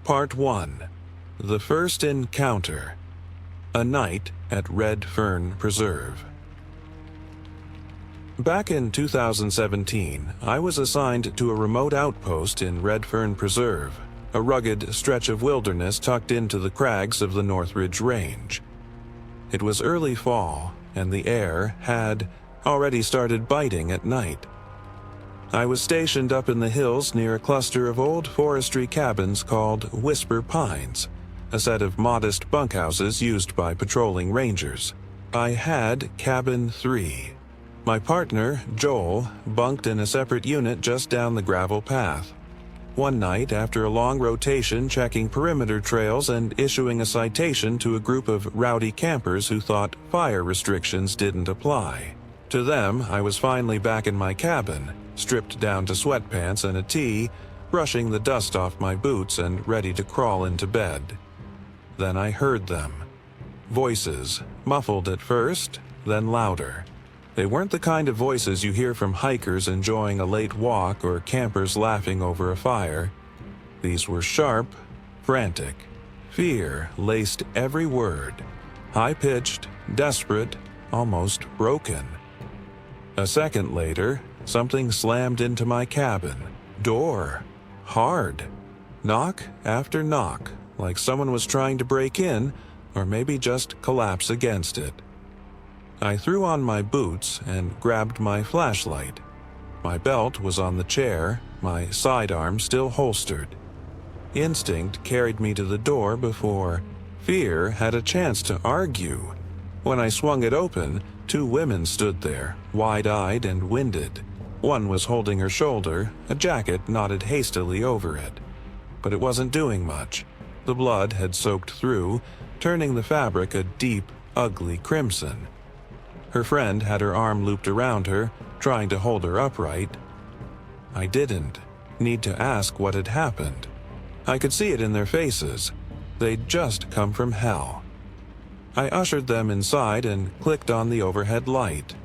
Part 1. The First Encounter. A Night at Red Fern Preserve. Back in 2017, I was assigned to a remote outpost in Red Fern Preserve, a rugged stretch of wilderness tucked into the crags of the Northridge Range. It was early fall, and the air had already started biting at night. I was stationed up in the hills near a cluster of old forestry cabins called Whisper Pines, a set of modest bunkhouses used by patrolling rangers. I had Cabin 3. My partner, Joel, bunked in a separate unit just down the gravel path. One night, after a long rotation checking perimeter trails and issuing a citation to a group of rowdy campers who thought fire restrictions didn't apply. To them, I was finally back in my cabin, stripped down to sweatpants and a tee, brushing the dust off my boots and ready to crawl into bed. Then I heard them. Voices, muffled at first, then louder. They weren't the kind of voices you hear from hikers enjoying a late walk or campers laughing over a fire. These were sharp, frantic. Fear laced every word. High-pitched, desperate, almost broken. A second later, something slammed into my cabin. Door. Hard. Knock after knock, like someone was trying to break in, or maybe just collapse against it. I threw on my boots and grabbed my flashlight. My belt was on the chair, my sidearm still holstered. Instinct carried me to the door before fear had a chance to argue. When I swung it open, two women stood there, wide-eyed and winded. One was holding her shoulder, a jacket knotted hastily over it. But it wasn't doing much. The blood had soaked through, turning the fabric a deep, ugly crimson. Her friend had her arm looped around her, trying to hold her upright. I didn't need to ask what had happened. I could see it in their faces. They'd just come from hell. I ushered them inside and clicked on the overhead light.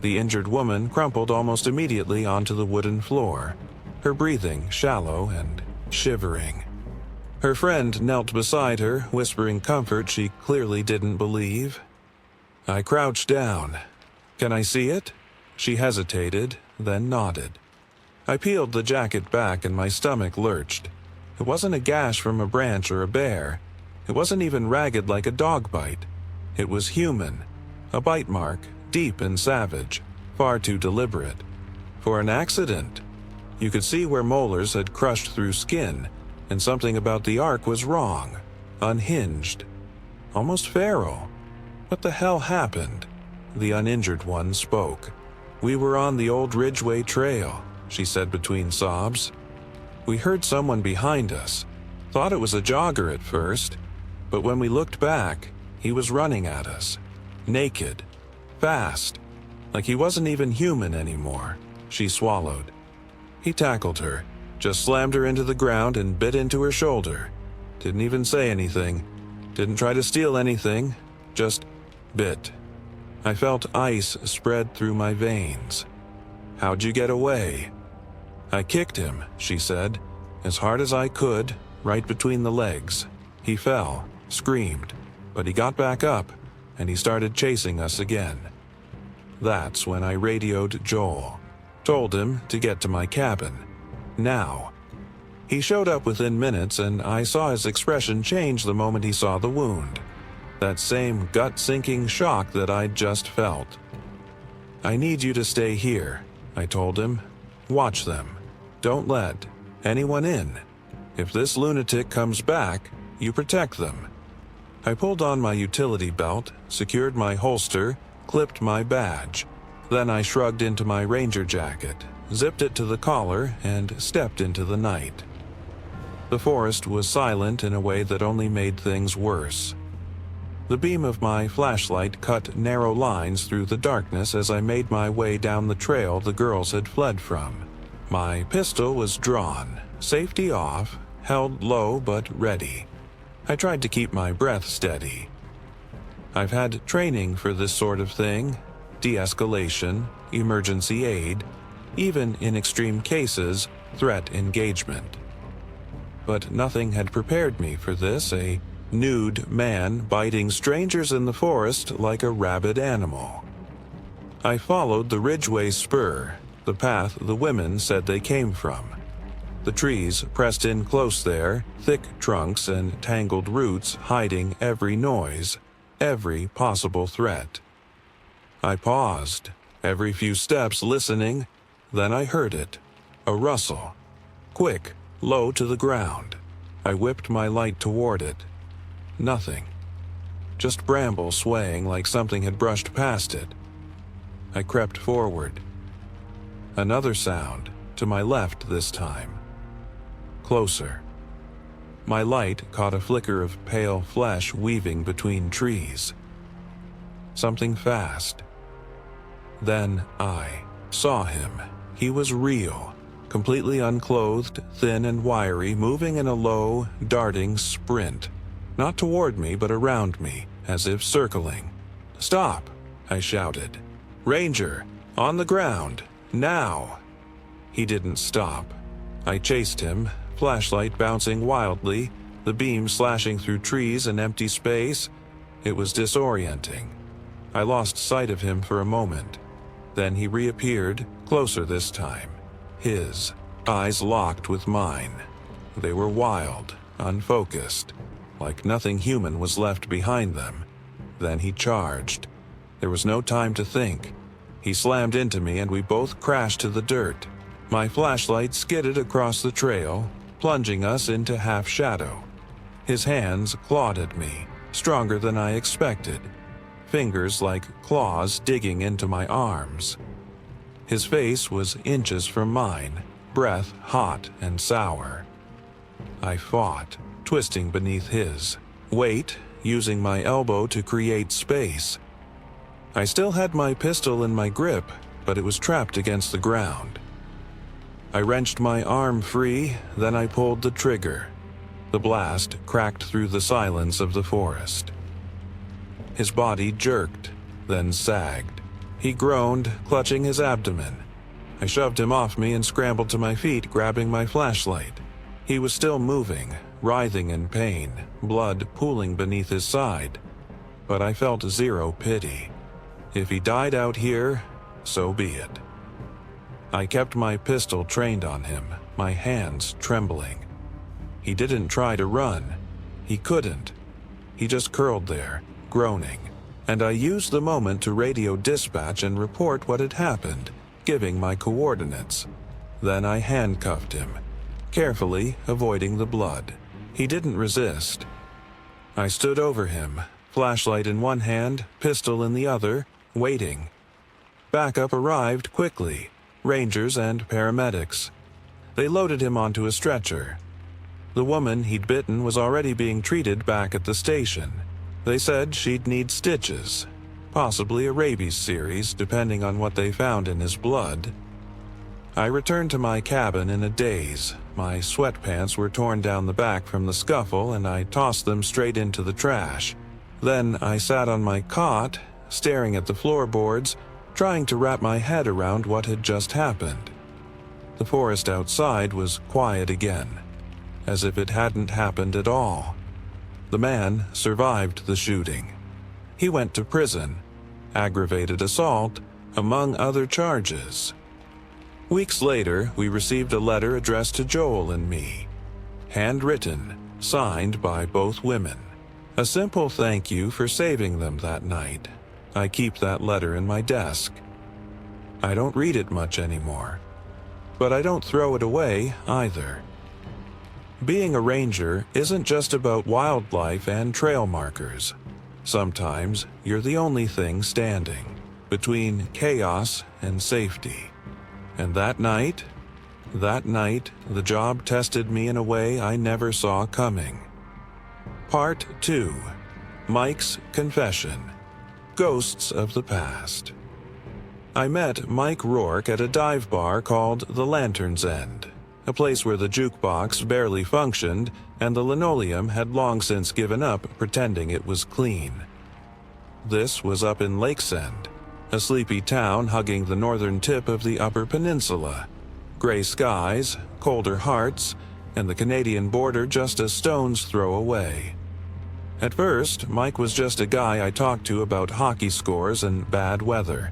The injured woman crumpled almost immediately onto the wooden floor, her breathing shallow and shivering. Her friend knelt beside her, whispering comfort she clearly didn't believe. I crouched down. "Can I see it?" She hesitated, then nodded. I peeled the jacket back and my stomach lurched. It wasn't a gash from a branch or a bear. It wasn't even ragged like a dog bite. It was human. A bite mark, deep and savage, far too deliberate. For an accident. You could see where molars had crushed through skin, and something about the arc was wrong, unhinged, almost feral. What the hell happened? The uninjured one spoke. "We were on the old Ridgeway Trail," she said between sobs. "We heard someone behind us. Thought it was a jogger at first, but when we looked back, he was running at us. Naked. Fast. Like he wasn't even human anymore." She swallowed. He tackled her, just slammed her into the ground and bit into her shoulder. Didn't even say anything. Didn't try to steal anything. Just bit. I felt ice spread through my veins. "How'd you get away?" "I kicked him," she said, "as hard as I could, right between the legs. He fell, screamed, but he got back up, and he started chasing us again." That's when I radioed Joel. Told him to get to my cabin. Now. He showed up within minutes, and I saw his expression change the moment he saw the wound. That same gut-sinking shock that I'd just felt. "I need you to stay here," I told him. "Watch them. Don't let anyone in. If this lunatic comes back, you protect them." I pulled on my utility belt, secured my holster, clipped my badge. Then I shrugged into my ranger jacket, zipped it to the collar, and stepped into the night. The forest was silent in a way that only made things worse. The beam of my flashlight cut narrow lines through the darkness as I made my way down the trail the girls had fled from. My pistol was drawn, safety off, held low but ready. I tried to keep my breath steady. I've had training for this sort of thing. De-escalation, emergency aid, even in extreme cases, threat engagement. but nothing had prepared me for this, a nude man biting strangers in the forest like a rabid animal. I followed the ridgeway spur, the path the women said they came from. The trees pressed in close there, thick trunks and tangled roots hiding every noise, every possible threat. I paused, every few steps listening, then I heard it, a rustle, quick, low to the ground. I whipped my light toward it. Nothing. Just bramble swaying like something had brushed past it. I crept forward. Another sound, to my left this time. Closer. My light caught a flicker of pale flesh weaving between trees. Something fast. Then I saw him. He was real, completely unclothed, thin and wiry, moving in a low, darting sprint. Not toward me, but around me, as if circling. "Stop!" I shouted. "Ranger, on the ground, now!" He didn't stop. I chased him, flashlight bouncing wildly, the beam slashing through trees and empty space. It was disorienting. I lost sight of him for a moment. Then he reappeared, closer this time. His eyes locked with mine. They were wild, unfocused, like nothing human was left behind them. Then he charged. There was no time to think. He slammed into me and we both crashed to the dirt. My flashlight skidded across the trail, plunging us into half-shadow. His hands clawed at me, stronger than I expected, fingers like claws digging into my arms. His face was inches from mine, breath hot and sour. I fought, twisting beneath his weight, using my elbow to create space. I still had my pistol in my grip, but it was trapped against the ground. I wrenched my arm free, then I pulled the trigger. The blast cracked through the silence of the forest. His body jerked, then sagged. He groaned, clutching his abdomen. I shoved him off me and scrambled to my feet, grabbing my flashlight. He was still moving, writhing in pain, blood pooling beneath his side. But I felt zero pity. If he died out here, so be it. I kept my pistol trained on him, my hands trembling. He didn't try to run. He couldn't. He just curled there, groaning, and I used the moment to radio dispatch and report what had happened, giving my coordinates. Then I handcuffed him, carefully avoiding the blood. He didn't resist. I stood over him, flashlight in one hand, pistol in the other, waiting. Backup arrived quickly, rangers and paramedics. They loaded him onto a stretcher. The woman he'd bitten was already being treated back at the station. They said she'd need stitches, possibly a rabies series, depending on what they found in his blood. I returned to my cabin in a daze. My sweatpants were torn down the back from the scuffle, and I tossed them straight into the trash. Then I sat on my cot, staring at the floorboards, trying to wrap my head around what had just happened. The forest outside was quiet again, as if it hadn't happened at all. The man survived the shooting. He went to prison, aggravated assault, among other charges. Weeks later, we received a letter addressed to Joel and me, handwritten, signed by both women. A simple thank you for saving them that night. I keep that letter in my desk. I don't read it much anymore, but I don't throw it away either. Being a ranger isn't just about wildlife and trail markers. Sometimes you're the only thing standing between chaos and safety. And that night, the job tested me in a way I never saw coming. Part 2. Mike's Confession. Ghosts of the Past. I met Mike Rourke at a dive bar called the Lantern's End, a place where the jukebox barely functioned and the linoleum had long since given up pretending it was clean. This was up in Lakesend, a sleepy town hugging the northern tip of the Upper Peninsula. Gray skies, colder hearts, and the Canadian border just a stone's throw away. At first, Mike was just a guy I talked to about hockey scores and bad weather.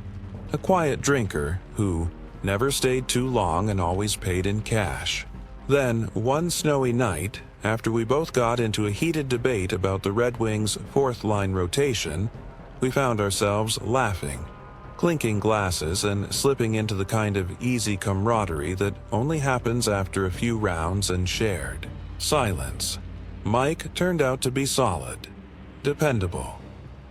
A quiet drinker who never stayed too long and always paid in cash. Then, one snowy night, after we both got into a heated debate about the Red Wings' fourth-line rotation, we found ourselves laughing, clinking glasses and slipping into the kind of easy camaraderie that only happens after a few rounds and shared silence. Mike turned out to be solid, dependable,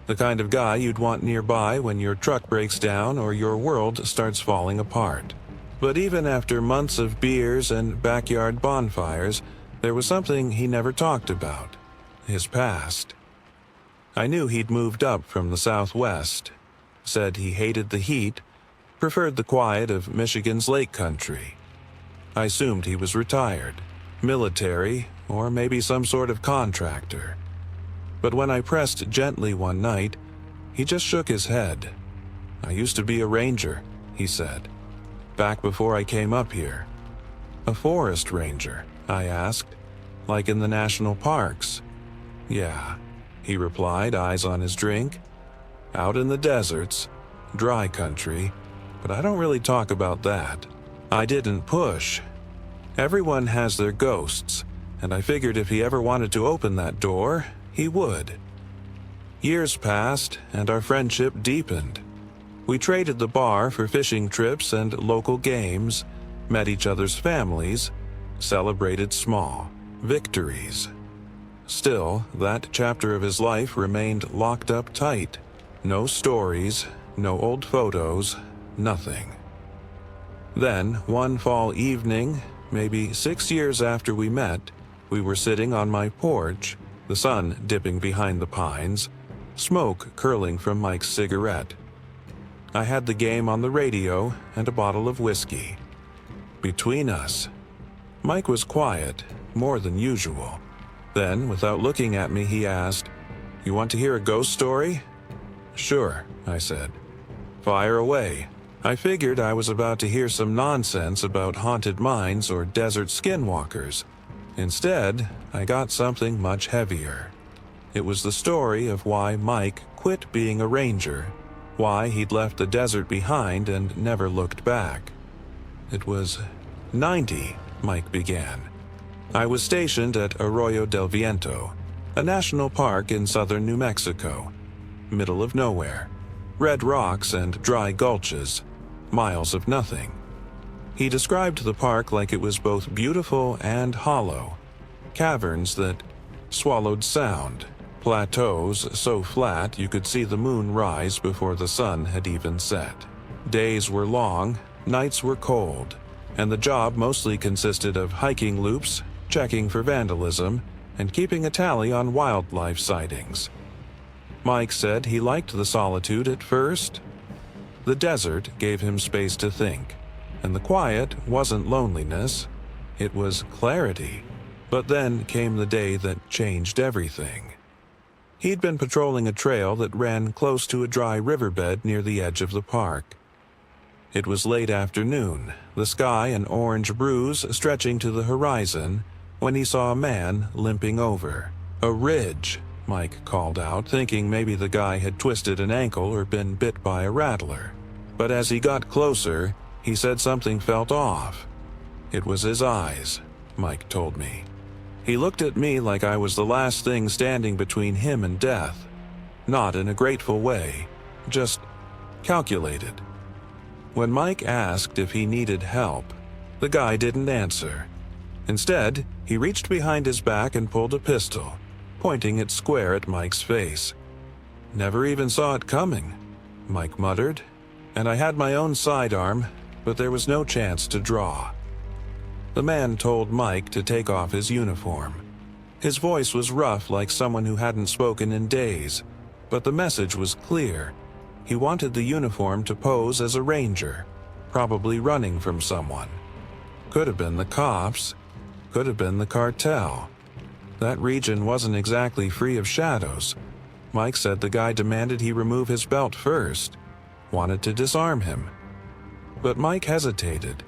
the kind of guy you'd want nearby when your truck breaks down or your world starts falling apart. But even after months of beers and backyard bonfires, there was something he never talked about: his past. I knew he'd moved up from the Southwest, said he hated the heat, preferred the quiet of Michigan's lake country. I assumed he was retired, military, or maybe some sort of contractor. But when I pressed gently one night, he just shook his head. "I used to be a ranger," he said, "back before I came up here." "A forest ranger?" I asked. "Like in the national parks?" "Yeah," he replied, eyes on his drink. "Out in the deserts, dry country, but I don't really talk about that." I didn't push. Everyone has their ghosts, and I figured if he ever wanted to open that door, he would. Years passed, and our friendship deepened. We traded the bar for fishing trips and local games, met each other's families, celebrated small victories. Still, that chapter of his life remained locked up tight. No stories, no old photos, nothing. Then, one fall evening, maybe 6 years after we met, we were sitting on my porch, the sun dipping behind the pines, smoke curling from Mike's cigarette. I had the game on the radio and a bottle of whiskey. Between us. Mike was quiet, more than usual. Then, without looking at me, he asked, "You want to hear a ghost story?" "Sure," I said. "Fire away." I figured I was about to hear some nonsense about haunted mines or desert skinwalkers. Instead, I got something much heavier. It was the story of why Mike quit being a ranger, why he'd left the desert behind and never looked back. It was 90, Mike began. I was stationed at Arroyo del Viento, a national park in southern New Mexico. Middle of nowhere. Red rocks and dry gulches. Miles of nothing. He described the park like it was both beautiful and hollow. Caverns that swallowed sound. Plateaus so flat you could see the moon rise before the sun had even set. Days were long, nights were cold, and the job mostly consisted of hiking loops, checking for vandalism, and keeping a tally on wildlife sightings. Mike said he liked the solitude at first. The desert gave him space to think, and the quiet wasn't loneliness, it was clarity. But then came the day that changed everything. He'd been patrolling a trail that ran close to a dry riverbed near the edge of the park. It was late afternoon, the sky an orange bruise stretching to the horizon, when he saw a man limping over. "A ridge," Mike called out, thinking maybe the guy had twisted an ankle or been bit by a rattler. But as he got closer, he said something felt off. It was his eyes, Mike told me. He looked at me like I was the last thing standing between him and death. Not in a grateful way, just calculated. When Mike asked if he needed help, the guy didn't answer. Instead, he reached behind his back and pulled a pistol, pointing it square at Mike's face. "Never even saw it coming," Mike muttered, and I had my own sidearm, but there was no chance to draw. The man told Mike to take off his uniform. His voice was rough like someone who hadn't spoken in days, but the message was clear. He wanted the uniform to pose as a ranger, probably running from someone. Could have been the cops, could have been the cartel. That region wasn't exactly free of shadows. Mike said the guy demanded he remove his belt first, wanted to disarm him. But Mike hesitated.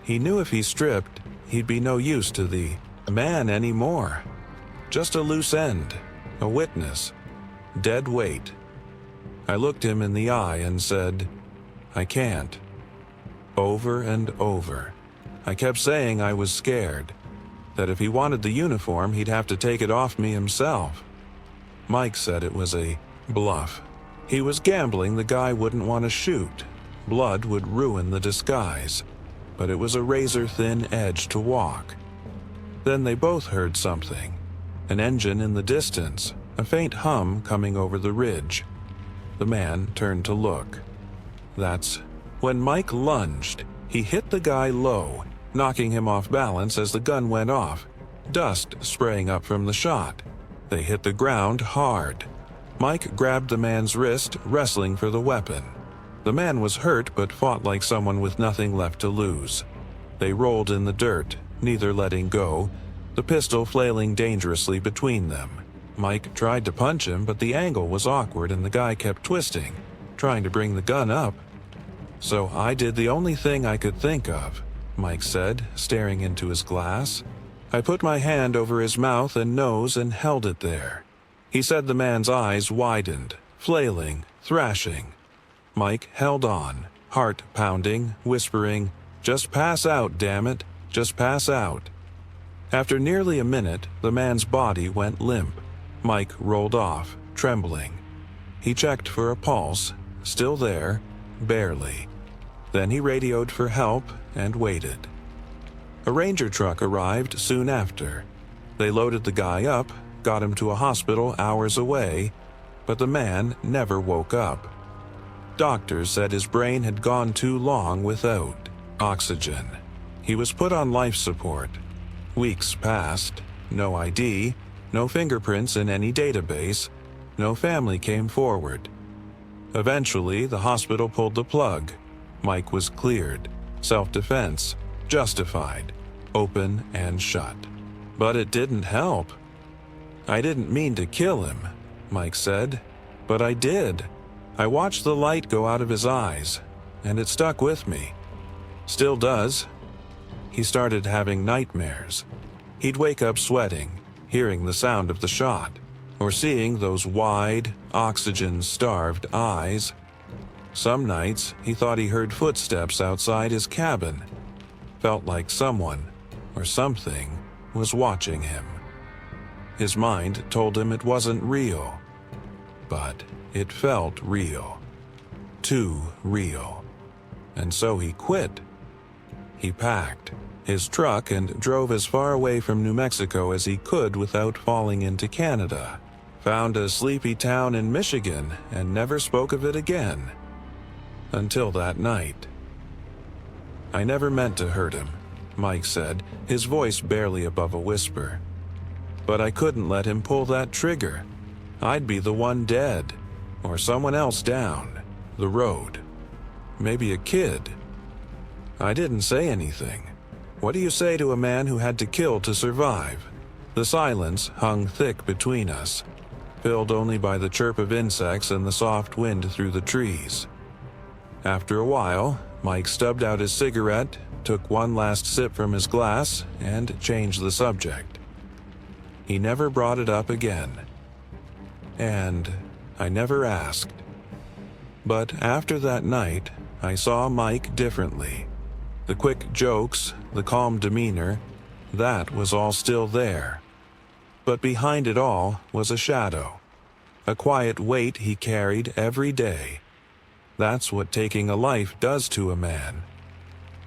He knew if he stripped, he'd be no use to the a man anymore. Just a loose end, a witness, dead weight. I looked him in the eye and said, "I can't." Over and over. I kept saying I was scared, that if he wanted the uniform, he'd have to take it off me himself. Mike said it was a bluff. He was gambling the guy wouldn't want to shoot. Blood would ruin the disguise, but it was a razor-thin edge to walk. Then they both heard something. An engine in the distance, a faint hum coming over the ridge. The man turned to look. That's when Mike lunged. He hit the guy low, knocking him off balance as the gun went off, dust spraying up from the shot. They hit the ground hard. Mike grabbed the man's wrist, wrestling for the weapon. The man was hurt but fought like someone with nothing left to lose. They rolled in the dirt, neither letting go, the pistol flailing dangerously between them. Mike tried to punch him, but the angle was awkward and the guy kept twisting, trying to bring the gun up. "So I did the only thing I could think of," Mike said, staring into his glass. "I put my hand over his mouth and nose and held it there." He said the man's eyes widened, flailing, thrashing. Mike held on, heart pounding, whispering, "Just pass out, damn it, just pass out." After nearly a minute, the man's body went limp. Mike rolled off, trembling. He checked for a pulse, still there, barely. Then he radioed for help and waited. A ranger truck arrived soon after. They loaded the guy up, got him to a hospital hours away, but the man never woke up. Doctors said his brain had gone too long without oxygen. He was put on life support. Weeks passed, no ID, no fingerprints in any database, no family came forward. Eventually, the hospital pulled the plug. Mike was cleared, self-defense, justified, open and shut. But it didn't help. "I didn't mean to kill him," Mike said, "but I did. I watched the light go out of his eyes, and it stuck with me. Still does." He started having nightmares. He'd wake up sweating, hearing the sound of the shot, or seeing those wide, oxygen-starved eyes. Some nights, he thought he heard footsteps outside his cabin. Felt like someone, or something, was watching him. His mind told him it wasn't real, but it felt real. Too real. And so he quit. He packed his truck and drove as far away from New Mexico as he could without falling into Canada. Found a sleepy town in Michigan and never spoke of it again. Until that night. "I never meant to hurt him," Mike said, his voice barely above a whisper. "But I couldn't let him pull that trigger. I'd be the one dead, or someone else down the road. Maybe a kid. I didn't say anything. What do you say to a man who had to kill to survive?" The silence hung thick between us, filled only by the chirp of insects and the soft wind through the trees. After a while, Mike stubbed out his cigarette, took one last sip from his glass, and changed the subject. He never brought it up again. And I never asked. But after that night, I saw Mike differently. The quick jokes, the calm demeanor, that was all still there. But behind it all was a shadow, a quiet weight he carried every day. That's what taking a life does to a man.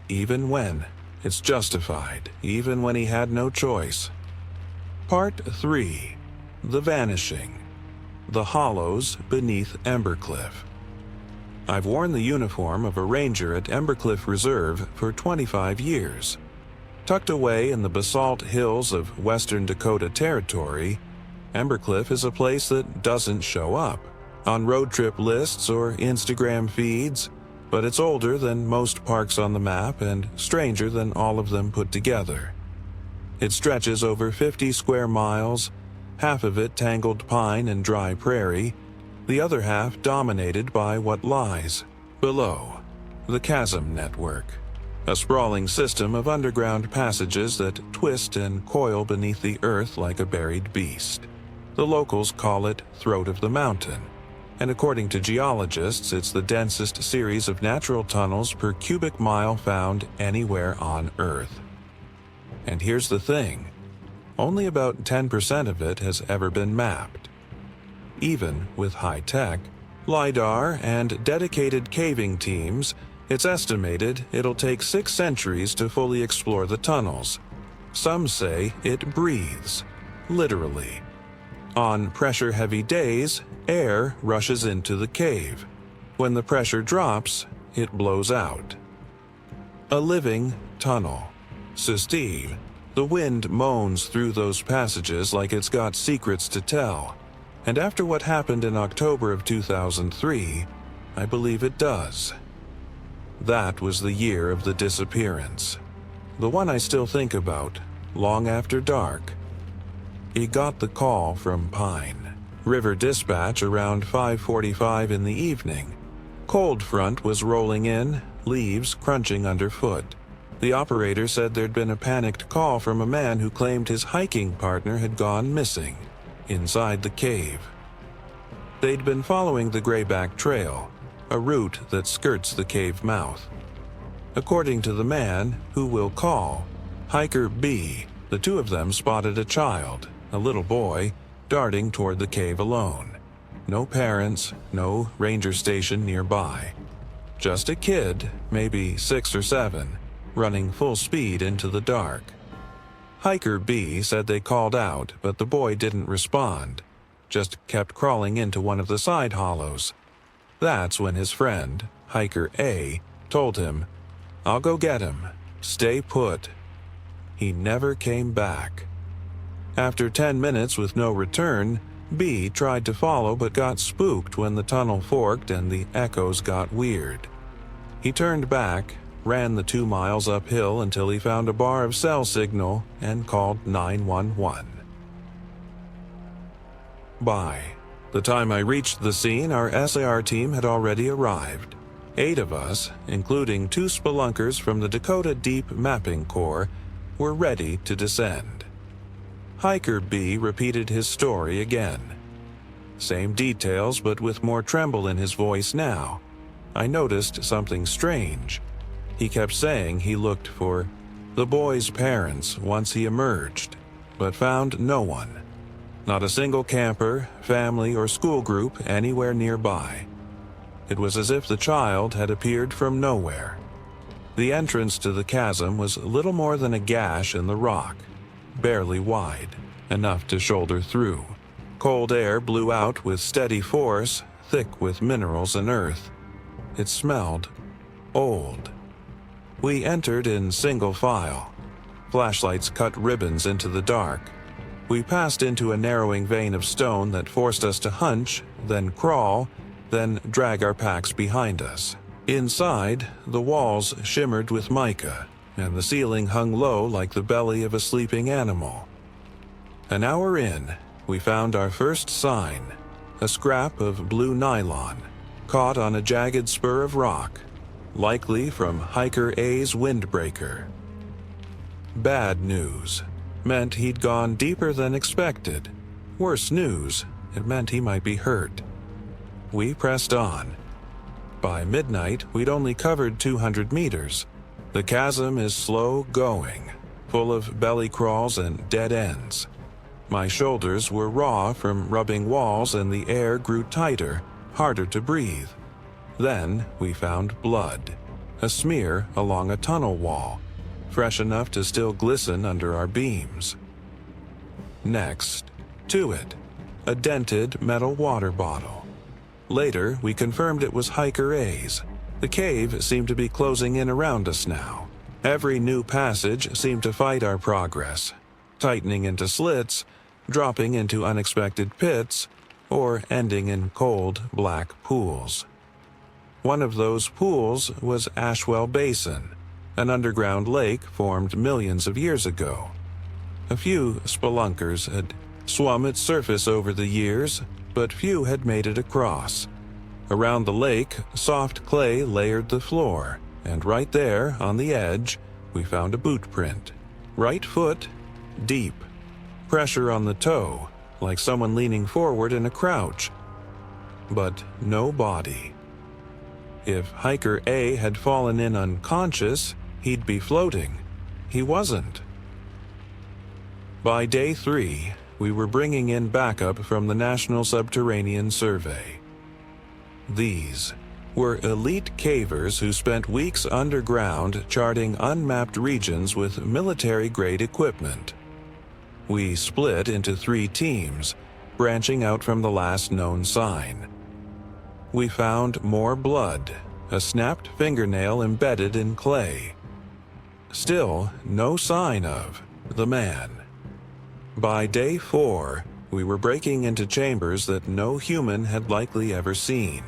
Even when it's justified, even when he had no choice. Part 3. The Vanishing. The Hollows Beneath Embercliff. I've worn the uniform of a ranger at Embercliff Reserve for 25 years. Tucked away in the basalt hills of Western Dakota Territory, Embercliff is a place that doesn't show up on road trip lists or Instagram feeds, but it's older than most parks on the map and stranger than all of them put together. It stretches over 50 square miles, half of it tangled pine and dry prairie, the other half dominated by what lies below, the chasm network. a sprawling system of underground passages that twist and coil beneath the earth like a buried beast. The locals call it Throat of the Mountain, and according to geologists, it's the densest series of natural tunnels per cubic mile found anywhere on Earth. And here's the thing, only about 10% of it has ever been mapped. Even with high-tech, LiDAR, and dedicated caving teams, it's estimated it'll take 6 centuries to fully explore the tunnels. Some say it breathes, literally. On pressure-heavy days, air rushes into the cave. When the pressure drops, it blows out. A living tunnel. So Steve, the wind moans through those passages like it's got secrets to tell. And after what happened in October of 2003, I believe it does. That was the year of the disappearance. The one I still think about, long after dark. He got the call from Pine River Dispatch around 5:45 in the evening. Cold front was rolling in, leaves crunching underfoot. The operator said there'd been a panicked call from a man who claimed his hiking partner had gone missing inside the cave. They'd been following the Grayback Trail, a route that skirts the cave mouth. According to the man, who we'll call Hiker B, the two of them spotted a child, a little boy, darting toward the cave alone. No parents, no ranger station nearby. Just a kid, maybe 6 or 7, running full speed into the dark. Hiker B said they called out, but the boy didn't respond, just kept crawling into one of the side hollows. That's when his friend, Hiker A, told him, "I'll go get him. Stay put." He never came back. After 10 minutes with no return, B tried to follow but got spooked when the tunnel forked and the echoes got weird. He turned back, ran the 2 miles uphill until he found a bar of cell signal and called 911. By the time I reached the scene, our SAR team had already arrived. 8 of us, including 2 spelunkers from the Dakota Deep Mapping Corps, were ready to descend. Hiker B repeated his story again. Same details, but with more tremble in his voice now. I noticed something strange. He kept saying he looked for the boy's parents once he emerged, but found no one. Not a single camper, family, or school group anywhere nearby. It was as if the child had appeared from nowhere. The entrance to the chasm was little more than a gash in the rock, barely wide, enough to shoulder through. Cold air blew out with steady force, thick with minerals and earth. It smelled old. We entered in single file. Flashlights cut ribbons into the dark. We passed into a narrowing vein of stone that forced us to hunch, then crawl, then drag our packs behind us. Inside, the walls shimmered with mica, and the ceiling hung low like the belly of a sleeping animal. An hour in, we found our first sign, a scrap of blue nylon, caught on a jagged spur of rock, likely from Hiker A's windbreaker. Bad news. Meant he'd gone deeper than expected. Worse news, it meant he might be hurt. We pressed on. By midnight, we'd only covered 200 meters. The chasm is slow going, full of belly crawls and dead ends. My shoulders were raw from rubbing walls and the air grew tighter, harder to breathe. Then we found blood, a smear along a tunnel wall, fresh enough to still glisten under our beams. Next, to it, a dented metal water bottle. Later, we confirmed it was Hiker A's. The cave seemed to be closing in around us now. Every new passage seemed to fight our progress, tightening into slits, dropping into unexpected pits, or ending in cold, black pools. One of those pools was Ashwell Basin, an underground lake formed millions of years ago. A few spelunkers had swum its surface over the years, but few had made it across. Around the lake, soft clay layered the floor, and right there, on the edge, we found a boot print. Right foot, deep. Pressure on the toe, like someone leaning forward in a crouch. But no body. If hiker A had fallen in unconscious, he'd be floating. He wasn't. By day 3, we were bringing in backup from the National Subterranean Survey. These were elite cavers who spent weeks underground charting unmapped regions with military-grade equipment. We split into 3 teams, branching out from the last known sign. We found more blood, a snapped fingernail embedded in clay. Still, no sign of the man. By day 4, we were breaking into chambers that no human had likely ever seen.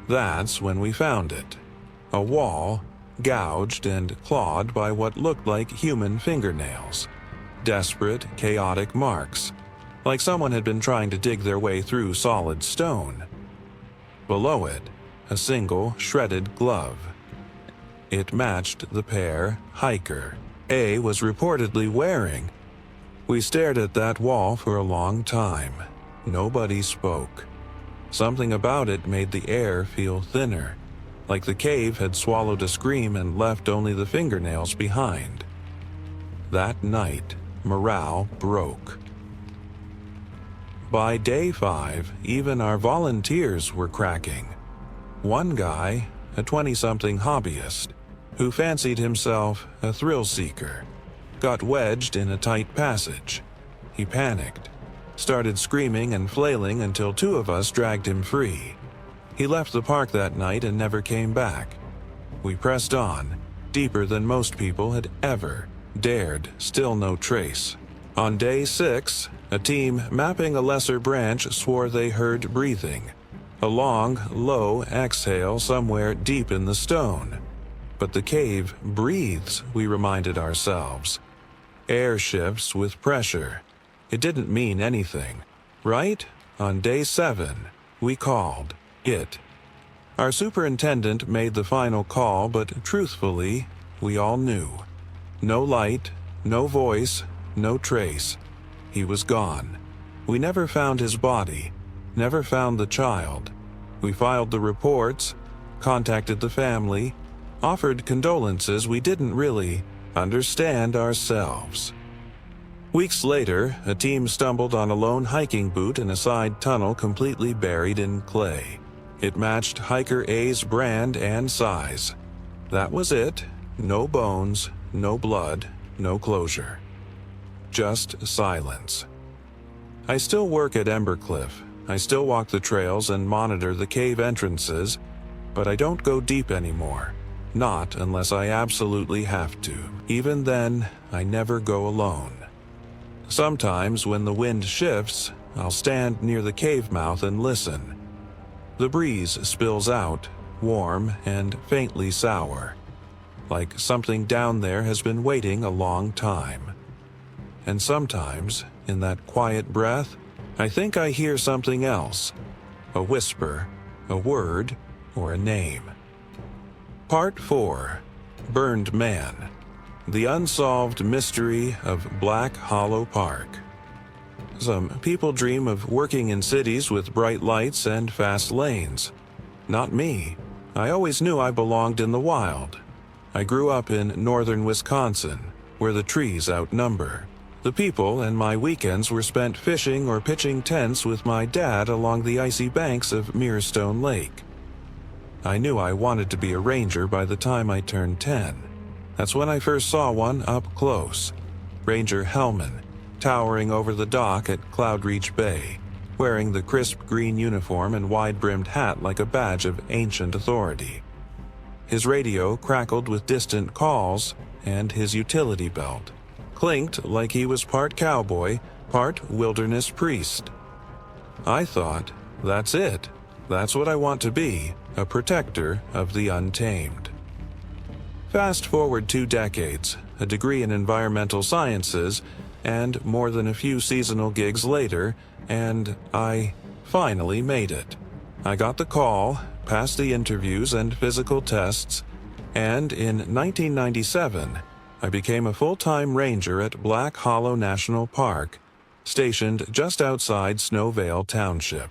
That's when we found it. A wall, gouged and clawed by what looked like human fingernails. Desperate, chaotic marks, like someone had been trying to dig their way through solid stone. Below it, a single, shredded glove. It matched the pair hiker A was reportedly wearing. We stared at that wall for a long time. Nobody spoke. Something about it made the air feel thinner, like the cave had swallowed a scream and left only the fingernails behind. That night, morale broke. By day 5, even our volunteers were cracking. One guy, a 20-something hobbyist, who fancied himself a thrill seeker, got wedged in a tight passage. He panicked, started screaming and flailing until 2 of us dragged him free. He left the park that night and never came back. We pressed on, deeper than most people had ever dared, still no trace. On day 6, a team mapping a lesser branch swore they heard breathing, a long, low exhale somewhere deep in the stone. But the cave breathes, we reminded ourselves. Air shifts with pressure. It didn't mean anything, right? On day 7, we called it. Our superintendent made the final call, but truthfully, we all knew. No light, no voice, no trace. He was gone. We never found his body, never found the child. We filed the reports, contacted the family, offered condolences we didn't really understand ourselves. Weeks later, a team stumbled on a lone hiking boot in a side tunnel completely buried in clay. It matched hiker A's brand and size. That was it. No bones, no blood, no closure. Just silence. I still work at Embercliff. I still walk the trails and monitor the cave entrances, but I don't go deep anymore. Not unless I absolutely have to. Even then, I never go alone. Sometimes when the wind shifts, I'll stand near the cave mouth and listen. The breeze spills out, warm and faintly sour, like something down there has been waiting a long time. And sometimes, in that quiet breath, I think I hear something else. A whisper, a word, or a name. Part 4. Burned Man. The unsolved mystery of Black Hollow Park. Some people dream of working in cities with bright lights and fast lanes. Not me. I always knew I belonged in the wild. I grew up in northern Wisconsin, where the trees outnumber. The people and my weekends were spent fishing or pitching tents with my dad along the icy banks of Mirrorstone Lake. I knew I wanted to be a ranger by the time I turned 10. That's when I first saw one up close. Ranger Hellman, towering over the dock at Cloudreach Bay, wearing the crisp green uniform and wide-brimmed hat like a badge of ancient authority. His radio crackled with distant calls, and his utility belt clinked like he was part cowboy, part wilderness priest. I thought, that's it. That's what I want to be, a protector of the untamed. Fast forward 2 decades, a degree in environmental sciences, and more than a few seasonal gigs later, and I finally made it. I got the call, passed the interviews and physical tests, And in 1997, I became a full-time ranger at Black Hollow National Park, stationed just outside Snowvale Township.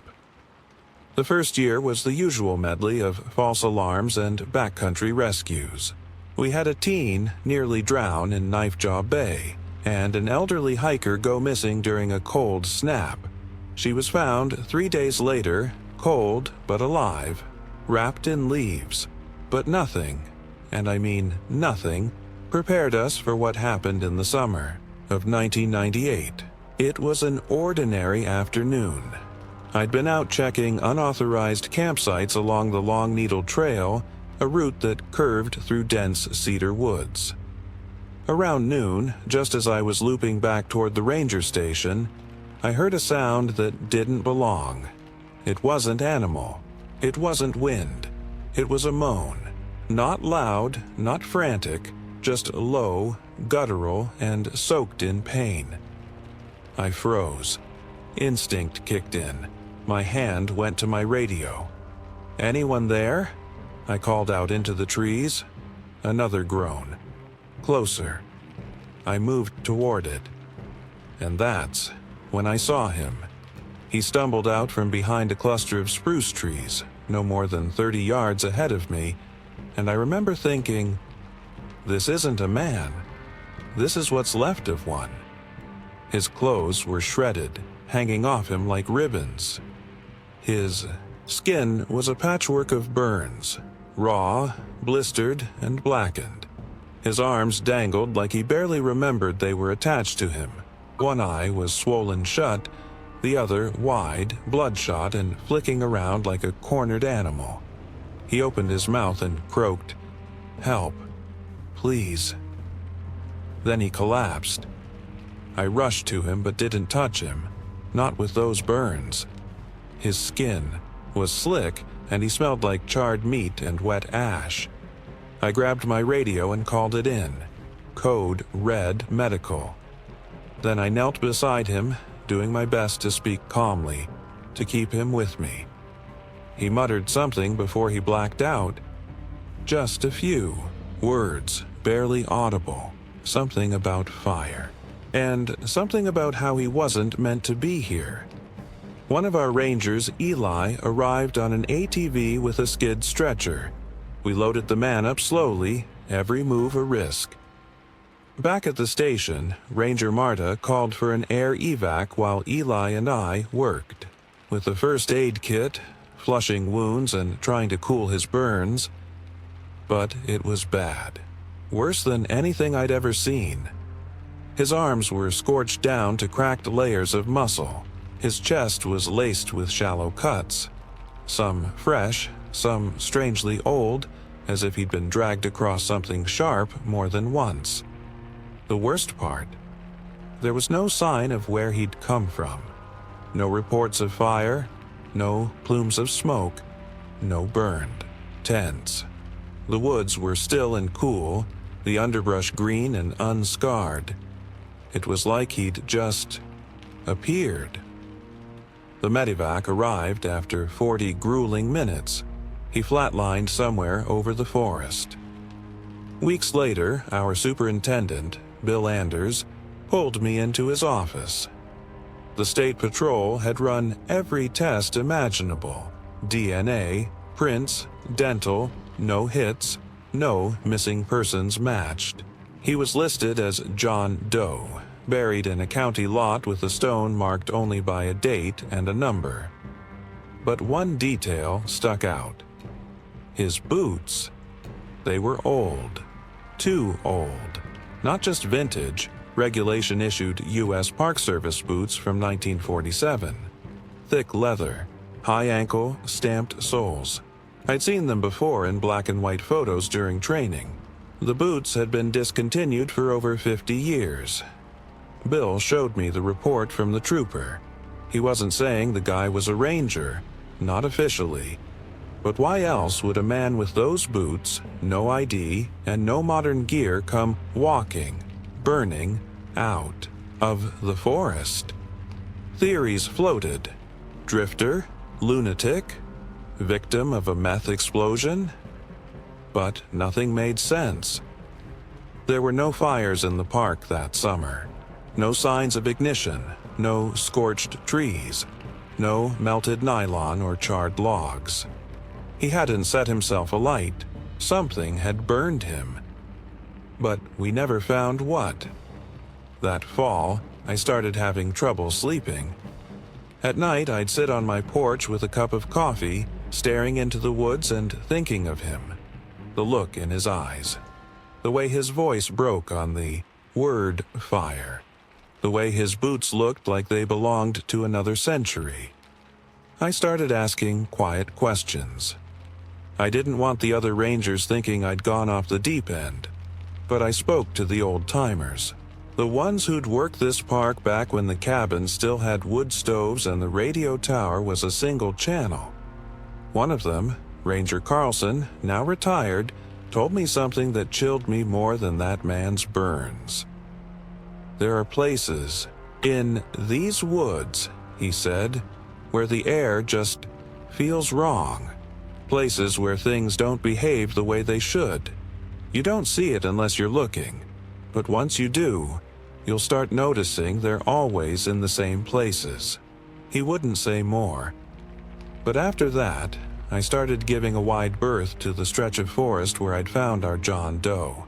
The first year was the usual medley of false alarms and backcountry rescues. We had a teen nearly drown in Knifejaw Bay, and an elderly hiker go missing during a cold snap. She was found 3 days later, cold but alive, wrapped in leaves. But nothing, and I mean nothing, prepared us for what happened in the summer of 1998. It was an ordinary afternoon. I'd been out checking unauthorized campsites along the Long Needle Trail, a route that curved through dense cedar woods. Around noon, just as I was looping back toward the ranger station, I heard a sound that didn't belong. It wasn't animal. It wasn't wind. It was a moan. Not loud, not frantic, just low, guttural, and soaked in pain. I froze. Instinct kicked in. My hand went to my radio. "Anyone there?" I called out into the trees. Another groan. Closer. I moved toward it. And that's when I saw him. He stumbled out from behind a cluster of spruce trees, no more than 30 yards ahead of me, and I remember thinking, this isn't a man. This is what's left of one. His clothes were shredded, hanging off him like ribbons. His skin was a patchwork of burns, raw, blistered, and blackened. His arms dangled like he barely remembered they were attached to him. One eye was swollen shut, the other wide, bloodshot, and flicking around like a cornered animal. He opened his mouth and croaked, "Help, please." Then he collapsed. I rushed to him but didn't touch him, not with those burns. His skin was slick and he smelled like charred meat and wet ash. I grabbed my radio and called it in. Code Red Medical. Then I knelt beside him, doing my best to speak calmly, to keep him with me. He muttered something before he blacked out. Just a few words, barely audible. Something about fire. And something about how he wasn't meant to be here. One of our rangers, Eli, arrived on an ATV with a skid stretcher. We loaded the man up slowly, every move a risk. Back at the station, Ranger Marta called for an air evac while Eli and I worked. With the first aid kit, flushing wounds and trying to cool his burns. But it was bad. Worse than anything I'd ever seen. His arms were scorched down to cracked layers of muscle. His chest was laced with shallow cuts. Some fresh, some strangely old, as if he'd been dragged across something sharp more than once. The worst part, there was no sign of where he'd come from. No reports of fire, no plumes of smoke, no burned. Tense. The woods were still and cool, the underbrush green and unscarred. It was like he'd just appeared. The medevac arrived after 40 grueling minutes. He flatlined somewhere over the forest. Weeks later, our superintendent, Bill Anders, pulled me into his office. The state patrol had run every test imaginable. DNA, prints, dental, no hits, no missing persons matched. He was listed as John Doe, buried in a county lot with a stone marked only by a date and a number. But one detail stuck out. His boots. They were old. Too old. Not just vintage, regulation-issued U.S. Park Service boots from 1947. Thick leather, high ankle, stamped soles. I'd seen them before in black and white photos during training. The boots had been discontinued for over 50 years. Bill showed me the report from the trooper. He wasn't saying the guy was a ranger, not officially. But why else would a man with those boots, no ID, and no modern gear come walking, burning, out of the forest? Theories floated. Drifter? Lunatic? Victim of a meth explosion? but nothing made sense. There were no fires in the park that summer. No signs of ignition, no scorched trees, no melted nylon or charred logs. He hadn't set himself alight. Something had burned him. But we never found what. That fall, I started having trouble sleeping. At night, I'd sit on my porch with a cup of coffee, staring into the woods and thinking of him. The look in his eyes. The way his voice broke on the word fire. The way his boots looked like they belonged to another century. I started asking quiet questions. I didn't want the other rangers thinking I'd gone off the deep end, but I spoke to the old-timers. The ones who'd worked this park back when the cabin still had wood stoves and the radio tower was a single channel. One of them, Ranger Carlson, now retired, told me something that chilled me more than that man's burns. There are places in these woods, he said, where the air just feels wrong. Places where things don't behave the way they should. You don't see it unless you're looking, but once you do, you'll start noticing they're always in the same places. He wouldn't say more. But after that, I started giving a wide berth to the stretch of forest where I'd found our John Doe.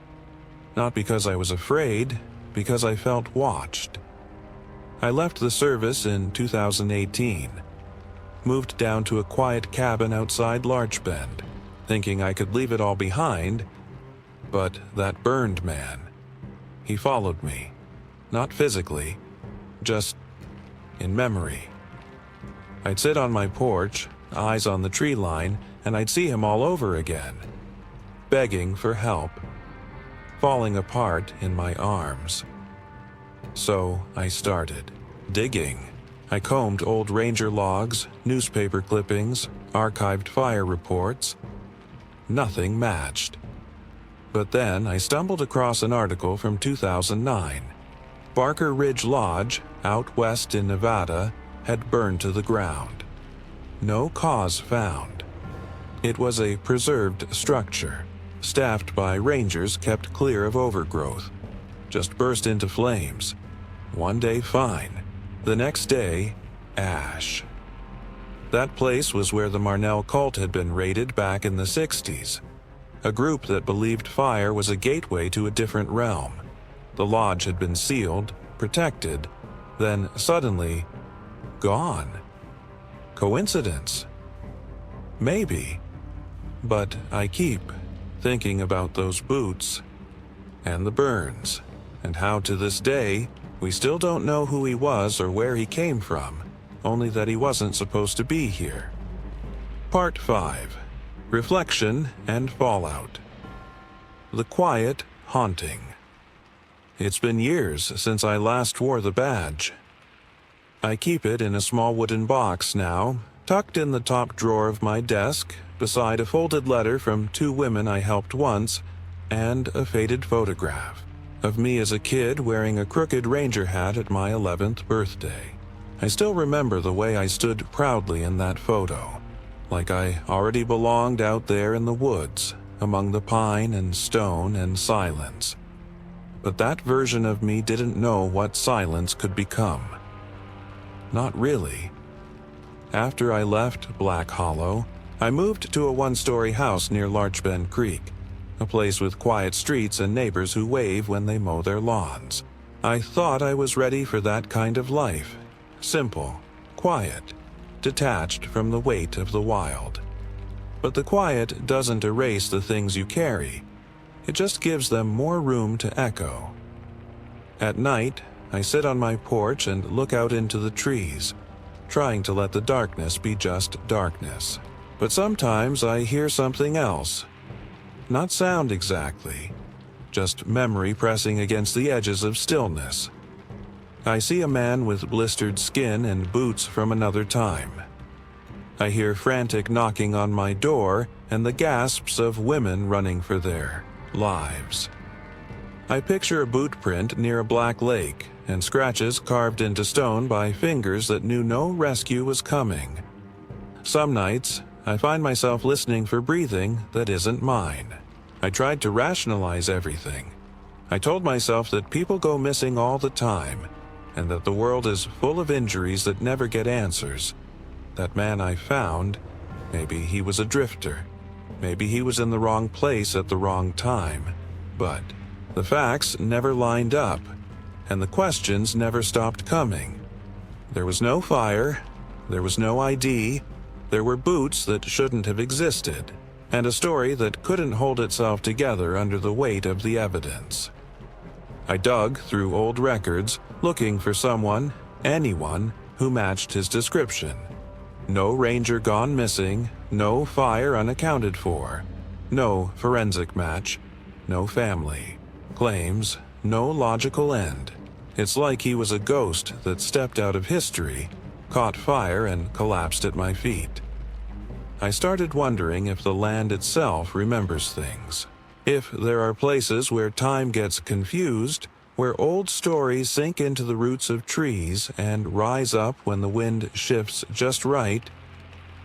Not because I was afraid, because I felt watched. I left the service in 2018. Moved down to a quiet cabin outside Larch Bend, thinking I could leave it all behind, but that burned man, he followed me. Not physically, just in memory. I'd sit on my porch, eyes on the tree line, and I'd see him all over again, begging for help, falling apart in my arms. So I started digging. I combed old ranger logs, newspaper clippings, archived fire reports. Nothing matched. But then I stumbled across an article from 2009. Barker Ridge Lodge, out west in Nevada, had burned to the ground. No cause found. It was a preserved structure, staffed by rangers kept clear of overgrowth. Just burst into flames. One day fine. The next day, ash. That place was where the Marnell cult had been raided back in the 60s. A group that believed fire was a gateway to a different realm. The lodge had been sealed, protected, then suddenly gone. Coincidence? Maybe. But I keep thinking about those boots and the burns, and how to this day we still don't know who he was or where he came from, only that he wasn't supposed to be here. Part 5. Reflection and Fallout. The Quiet Haunting. It's been years since I last wore the badge. I keep it in a small wooden box now, tucked in the top drawer of my desk, beside a folded letter from 2 women I helped once, and a faded photograph of me as a kid wearing a crooked ranger hat at my 11th birthday. I still remember the way I stood proudly in that photo, like I already belonged out there in the woods, among the pine and stone and silence. But that version of me didn't know what silence could become. Not really. After I left Black Hollow, I moved to a 1-story house near Larch Bend Creek, a place with quiet streets and neighbors who wave when they mow their lawns. I thought I was ready for that kind of life. Simple, quiet, detached from the weight of the wild. But the quiet doesn't erase the things you carry. It just gives them more room to echo. At night, I sit on my porch and look out into the trees, trying to let the darkness be just darkness. But sometimes I hear something else. Not sound exactly, just memory pressing against the edges of stillness. I see a man with blistered skin and boots from another time. I hear frantic knocking on my door and the gasps of women running for their lives. I picture a boot print near a black lake and scratches carved into stone by fingers that knew no rescue was coming. Some nights, I find myself listening for breathing that isn't mine. I tried to rationalize everything. I told myself that people go missing all the time, and that the world is full of injuries that never get answers. That man I found, maybe he was a drifter. Maybe he was in the wrong place at the wrong time. But the facts never lined up, and the questions never stopped coming. There was no fire, there was no ID, there were boots that shouldn't have existed, and a story that couldn't hold itself together under the weight of the evidence. I dug through old records, looking for someone, anyone, who matched his description. No ranger gone missing, no fire unaccounted for, no forensic match, no family. Claims, no logical end. It's like he was a ghost that stepped out of history, caught fire, and collapsed at my feet. I started wondering if the land itself remembers things. If there are places where time gets confused, where old stories sink into the roots of trees and rise up when the wind shifts just right,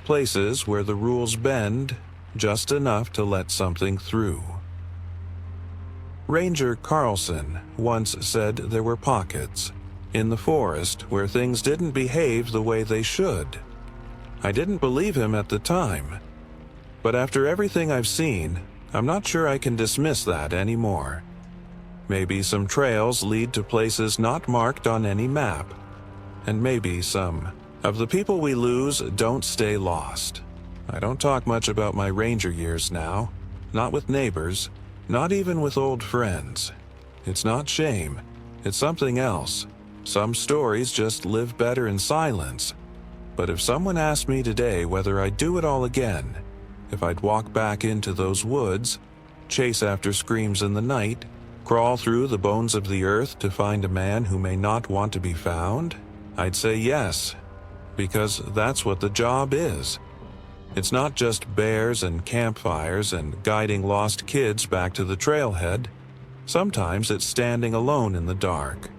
places where the rules bend just enough to let something through. Ranger Carlson once said there were pockets in the forest where things didn't behave the way they should. I didn't believe him at the time, but after everything I've seen, I'm not sure I can dismiss that anymore. Maybe some trails lead to places not marked on any map, and maybe some of the people we lose don't stay lost. I don't talk much about my ranger years now, not with neighbors, not even with old friends. It's not shame, it's something else. Some stories just live better in silence. But if someone asked me today whether I'd do it all again, if I'd walk back into those woods, chase after screams in the night, crawl through the bones of the earth to find a man who may not want to be found, I'd say yes, because that's what the job is. It's not just bears and campfires and guiding lost kids back to the trailhead. Sometimes it's standing alone in the dark,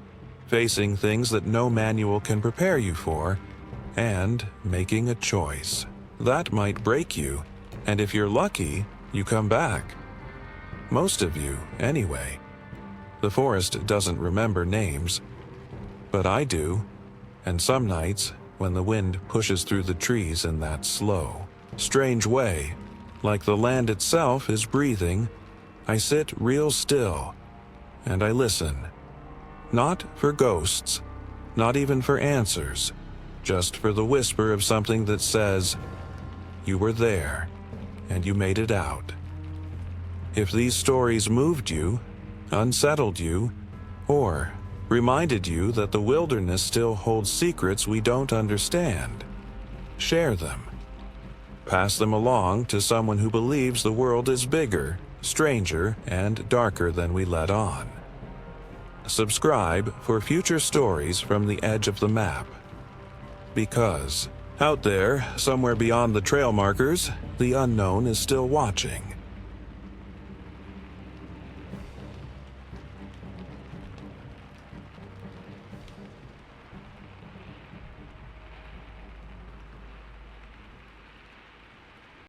facing things that no manual can prepare you for, and making a choice. That might break you, and if you're lucky, you come back. Most of you, anyway. The forest doesn't remember names, but I do, and some nights, when the wind pushes through the trees in that slow, strange way, like the land itself is breathing, I sit real still, and I listen. Not for ghosts, not even for answers, just for the whisper of something that says, "You were there, and you made it out." If these stories moved you, unsettled you, or reminded you that the wilderness still holds secrets we don't understand, share them. Pass them along to someone who believes the world is bigger, stranger, and darker than we let on. Subscribe for future stories from the edge of the map. Because out there, somewhere beyond the trail markers, the unknown is still watching.